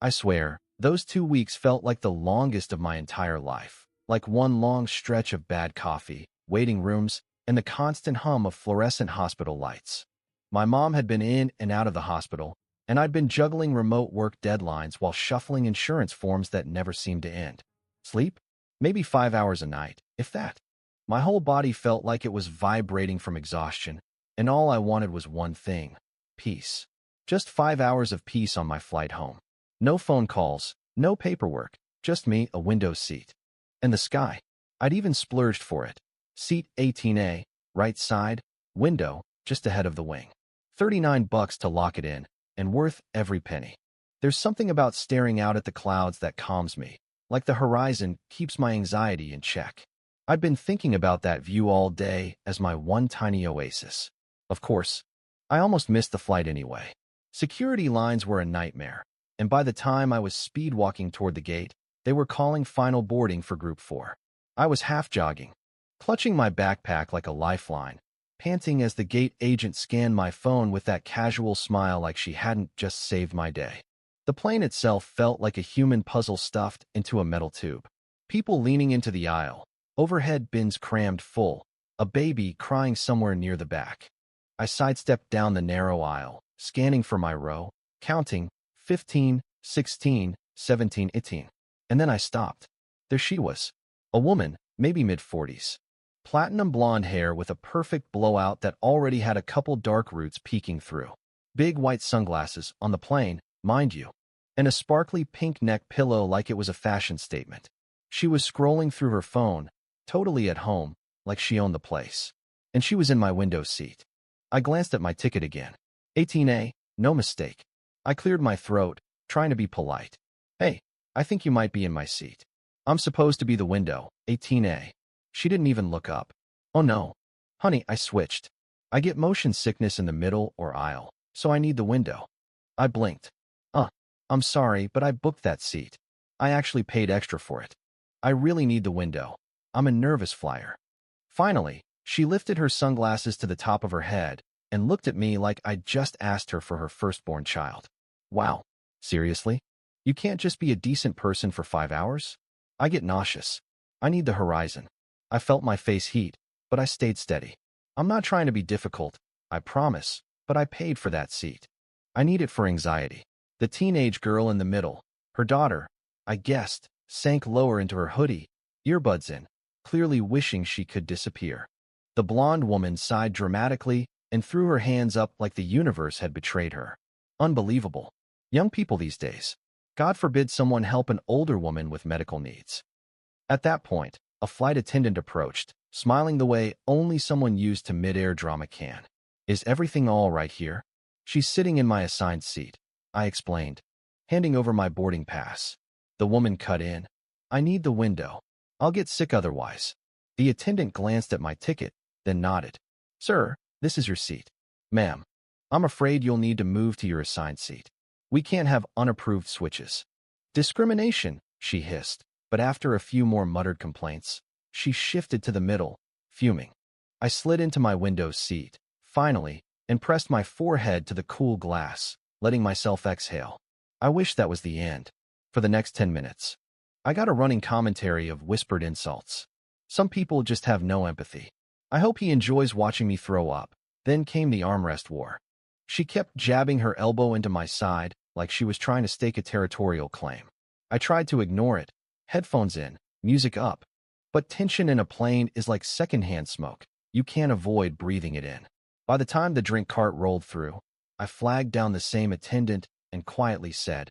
I swear, those 2 weeks felt like the longest of my entire life, like one long stretch of bad coffee, waiting rooms, and the constant hum of fluorescent hospital lights. My mom had been in and out of the hospital, and I'd been juggling remote work deadlines while shuffling insurance forms that never seemed to end. Sleep? Maybe 5 hours a night, if that. My whole body felt like it was vibrating from exhaustion, and all I wanted was one thing: peace. Just 5 hours of peace on my flight home. No phone calls, no paperwork, just me, a window seat. And the sky. I'd even splurged for it. Seat 18A, right side, window, just ahead of the wing. $39 to lock it in, and worth every penny. There's something about staring out at the clouds that calms me, like the horizon keeps my anxiety in check. I'd been thinking about that view all day as my one tiny oasis. Of course, I almost missed the flight anyway. Security lines were a nightmare, and by the time I was speed walking toward the gate, they were calling final boarding for Group 4. I was half jogging, clutching my backpack like a lifeline, panting as the gate agent scanned my phone with that casual smile like she hadn't just saved my day. The plane itself felt like a human puzzle stuffed into a metal tube. People leaning into the aisle, overhead bins crammed full, a baby crying somewhere near the back. I sidestepped down the narrow aisle, scanning for my row, counting 15, 16, 17, 18. And then I stopped. There she was. A woman, maybe mid-40s. Platinum blonde hair with a perfect blowout that already had a couple dark roots peeking through. Big white sunglasses, on the plane, mind you. And a sparkly pink neck pillow like it was a fashion statement. She was scrolling through her phone, totally at home, like she owned the place. And she was in my window seat. I glanced at my ticket again. 18A, no mistake. I cleared my throat, trying to be polite. Hey, I think you might be in my seat. I'm supposed to be the window, 18A. She didn't even look up. Oh no. Honey, I switched. I get motion sickness in the middle or aisle, so I need the window. I blinked. I'm sorry, but I booked that seat. I actually paid extra for it. I really need the window. I'm a nervous flyer. Finally, she lifted her sunglasses to the top of her head and looked at me like I'd just asked her for her firstborn child. Wow, seriously? You can't just be a decent person for 5 hours? I get nauseous. I need the horizon. I felt my face heat, but I stayed steady. I'm not trying to be difficult, I promise, but I paid for that seat. I need it for anxiety. The teenage girl in the middle, her daughter, I guessed, sank lower into her hoodie, earbuds in, clearly wishing she could disappear. The blonde woman sighed dramatically and threw her hands up like the universe had betrayed her. Unbelievable. Young people these days. God forbid someone help an older woman with medical needs. At that point, a flight attendant approached, smiling the way only someone used to mid-air drama can. Is everything all right here? She's sitting in my assigned seat, I explained, handing over my boarding pass. The woman cut in. I need the window. I'll get sick otherwise. The attendant glanced at my ticket, then nodded. Sir, this is your seat. Ma'am, I'm afraid you'll need to move to your assigned seat. We can't have unapproved switches. Discrimination, she hissed, but after a few more muttered complaints, she shifted to the middle, fuming. I slid into my window seat, finally, and pressed my forehead to the cool glass, letting myself exhale. I wish that was the end. For the next 10 minutes, I got a running commentary of whispered insults. Some people just have no empathy. I hope he enjoys watching me throw up. Then came the armrest war. She kept jabbing her elbow into my side like she was trying to stake a territorial claim. I tried to ignore it, headphones in, music up. But tension in a plane is like secondhand smoke. You can't avoid breathing it in. By the time the drink cart rolled through, I flagged down the same attendant and quietly said,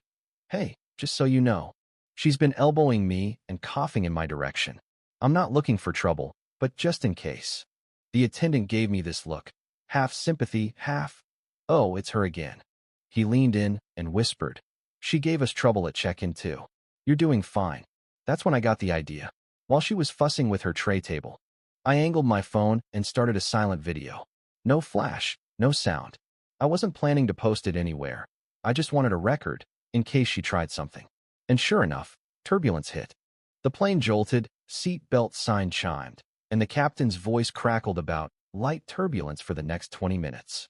Hey, just so you know, she's been elbowing me and coughing in my direction. I'm not looking for trouble, but just in case. The attendant gave me this look, half sympathy, half, oh, it's her again. He leaned in and whispered, She gave us trouble at check-in too. You're doing fine. That's when I got the idea. While she was fussing with her tray table, I angled my phone and started a silent video. No flash, no sound. I wasn't planning to post it anywhere. I just wanted a record, in case she tried something. And sure enough, turbulence hit. The plane jolted, seat belt sign chimed, and the captain's voice crackled about light turbulence for the next 20 minutes.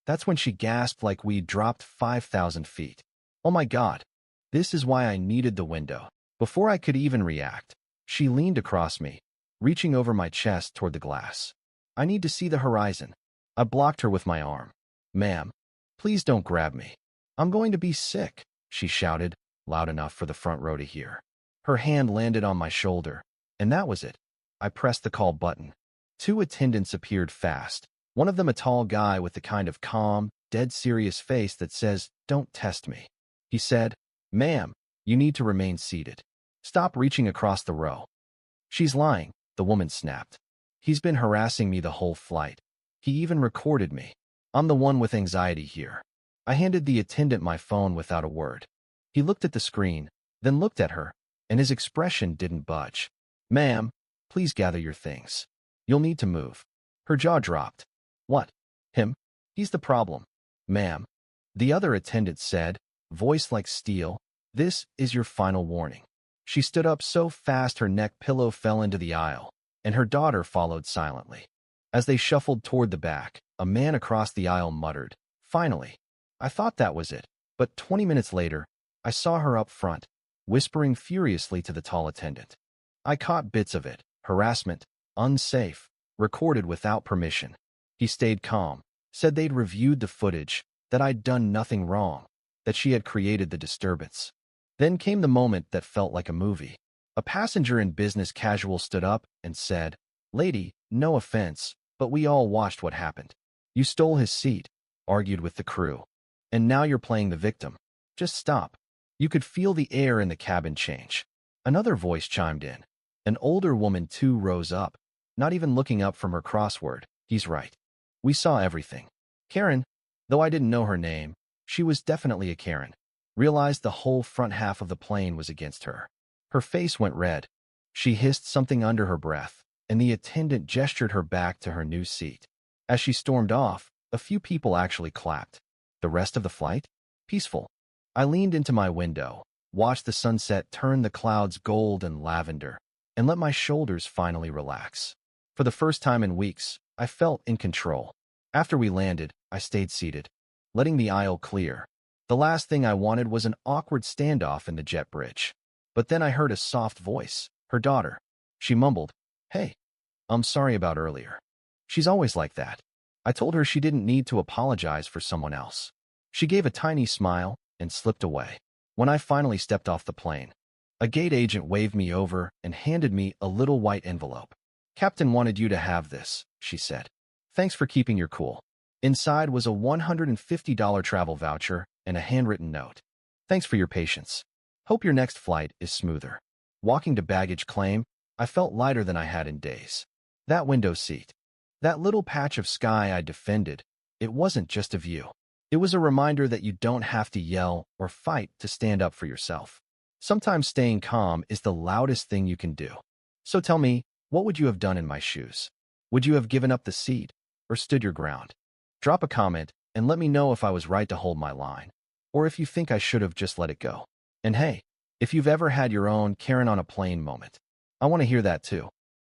That's when she gasped like we'd dropped 5,000 feet. Oh my God. This is why I needed the window. Before I could even react, she leaned across me, reaching over my chest toward the glass. I need to see the horizon. I blocked her with my arm. Ma'am, please don't grab me. I'm going to be sick, she shouted, loud enough for the front row to hear. Her hand landed on my shoulder, and that was it. I pressed the call button. 2 attendants appeared fast, one of them a tall guy with the kind of calm, dead serious face that says, "Don't test me." He said, "Ma'am, you need to remain seated. Stop reaching across the row." "She's lying," the woman snapped. "He's been harassing me the whole flight. He even recorded me. I'm the one with anxiety here." I handed the attendant my phone without a word. He looked at the screen, then looked at her, and his expression didn't budge. "Ma'am, please gather your things. You'll need to move." Her jaw dropped. "What? Him? He's the problem." "Ma'am," the other attendant said, voice like steel, "this is your final warning." She stood up so fast her neck pillow fell into the aisle, and her daughter followed silently. As they shuffled toward the back, a man across the aisle muttered, "Finally." I thought that was it, but 20 minutes later, I saw her up front, whispering furiously to the tall attendant. I caught bits of it: harassment, unsafe, recorded without permission. He stayed calm, said they'd reviewed the footage, that I'd done nothing wrong, that she had created the disturbance. Then came the moment that felt like a movie. A passenger in business casual stood up and said, "Lady, no offense, but we all watched what happened. You stole his seat, argued with the crew, and now you're playing the victim. Just stop." You could feel the air in the cabin change. Another voice chimed in. An older woman too rose up, not even looking up from her crossword. "He's right. We saw everything." Karen, though I didn't know her name, she was definitely a Karen, realized the whole front half of the plane was against her. Her face went red. She hissed something under her breath, and the attendant gestured her back to her new seat. As she stormed off, a few people actually clapped. The rest of the flight? Peaceful. I leaned into my window, watched the sunset turn the clouds gold and lavender, and let my shoulders finally relax. For the first time in weeks, I felt in control. After we landed, I stayed seated, letting the aisle clear. The last thing I wanted was an awkward standoff in the jet bridge. But then I heard a soft voice, her daughter. She mumbled, "Hey, I'm sorry about earlier." She's always like that. I told her she didn't need to apologize for someone else. She gave a tiny smile and slipped away. When I finally stepped off the plane, a gate agent waved me over and handed me a little white envelope. "Captain wanted you to have this," she said. "Thanks for keeping your cool." Inside was a $150 travel voucher and a handwritten note. "Thanks for your patience. Hope your next flight is smoother." Walking to baggage claim, I felt lighter than I had in days. That window seat, that little patch of sky I defended, it wasn't just a view. It was a reminder that you don't have to yell or fight to stand up for yourself. Sometimes staying calm is the loudest thing you can do. So tell me, what would you have done in my shoes? Would you have given up the seat or stood your ground? Drop a comment and let me know if I was right to hold my line, or if you think I should have just let it go. And hey, if you've ever had your own Karen on a plane moment, I want to hear that too.